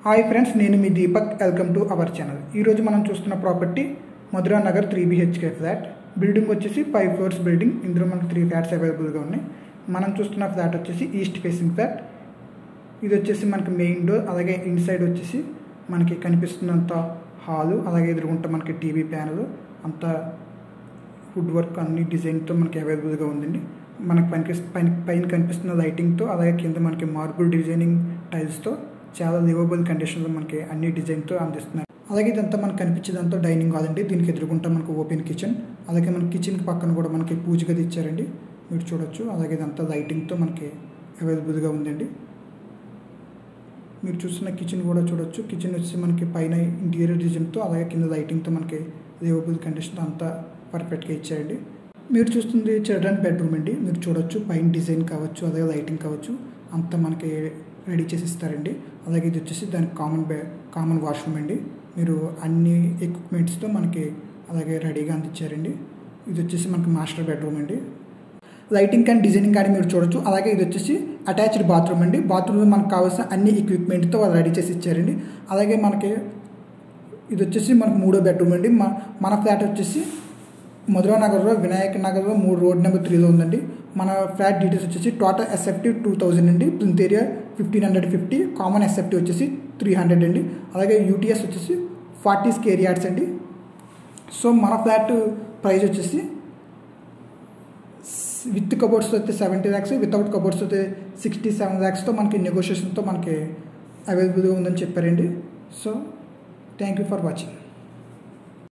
Hi friends, నేను మీ Deepak. Welcome to our channel. ఈరోజు మనం చూస్తున్న property Madhura Nagar 3 BHK flat. Building వచ్చేసి 5 floors బిల్డింగ్. ఇందులో మనకి 3 ఫ్లాట్స్ అవైలబుల్గా ఉన్నాయి. మనం చూస్తున్న ఫ్లాట్ వచ్చేసి ఈస్ట్ ఫేసింగ్ ఫ్లాట్. ఇది వచ్చేసి మనకి మెయిన్ డోర్, అలాగే ఇన్సైడ్ వచ్చేసి మనకి కనిపిస్తున్నంత హాలు, అలాగే ఎదురుగుంట మనకి టీవీ ప్యానల్, అంతా వుడ్ వర్క్ అన్ని డిజైన్తో మనకి అవైలబుల్గా ఉందండి. మనకి పైన కనిపిస్తున్న లైటింగ్తో, అలాగే కింద మనకి మార్బుల్ డిజైనింగ్ టైల్స్తో చాలా లివబుల్ కండిషన్లో మనకి అన్ని డిజైన్తో అందిస్తున్నారు. అలాగే ఇదంతా మనకు కనిపించేదంతా డైనింగ్ హాల్ అండి. దీనికి ఎదురుగుంటా మనకు ఓపెన్ కిచెన్, అలాగే మన కిచెన్కి పక్కన కూడా మనకి పూజ గది ఇచ్చారండి, మీరు చూడొచ్చు. అలాగే ఇదంతా లైటింగ్తో మనకి అవైలబుల్గా ఉందండి. మీరు చూస్తున్న కిచెన్ కూడా చూడొచ్చు. కిచెన్ వచ్చి మనకి పైన ఇంటీరియర్ డిజైన్తో, అలాగే కింద లైటింగ్తో మనకి లివబుల్ కండిషన్తో అంతా పర్ఫెక్ట్గా ఇచ్చారండి. మీరు చూస్తుంది చిల్డ్రన్ బెడ్రూమ్ అండి. మీరు చూడొచ్చు పైన డిజైన్ కావచ్చు, అలాగే లైటింగ్ కావచ్చు, అంతా మనకి రెడీ చేసి ఇస్తారండి. అలాగే ఇది వచ్చేసి దానికి కామన్ వాష్రూమ్ అండి. మీరు అన్ని ఎక్విప్మెంట్స్తో మనకి అలాగే రెడీగా అందించారండి. ఇది వచ్చేసి మనకి మాస్టర్ బెడ్రూమ్ అండి. లైటింగ్ కానీ డిజైనింగ్ కానీ మీరు చూడొచ్చు. అలాగే ఇది వచ్చేసి అటాచ్డ్ బాత్రూమ్ అండి. బాత్రూమ్లో మనకు కావాల్సిన అన్ని ఎక్విప్మెంట్తో వాళ్ళు రెడీ చేసి ఇచ్చారండి. అలాగే మనకి ఇది వచ్చేసి మనకు 3వ బెడ్రూమ్ అండి. మన ఫ్లాట్ వచ్చేసి మధురా నగర్లో వినాయక నగర్లో 3 రోడ్ నెంబర్ 3లో ఉందండి. మన ఫ్లాట్ డీటెయిల్స్ వచ్చేసి టోటల్ ఎస్ఎఫ్టీ 2000 అండి. ప్రింట్ ఏరియా 1550, కామన్ ఎస్ఎఫ్టీ వచ్చేసి 300 అండి. అలాగే యూటీఎస్ వచ్చేసి 40 స్క్వేర్ యార్డ్స్ అండి. సో మన ఫ్లాట్ ప్రైస్ వచ్చేసి విత్ కబోర్డ్స్ అయితే 70 lakhs, వితౌట్ కబోర్డ్స్ అయితే 67 lakhsతో మనకి నెగోషియేషన్తో మనకి అవైలబుల్గా ఉందని చెప్పారండి. So thank you for watching.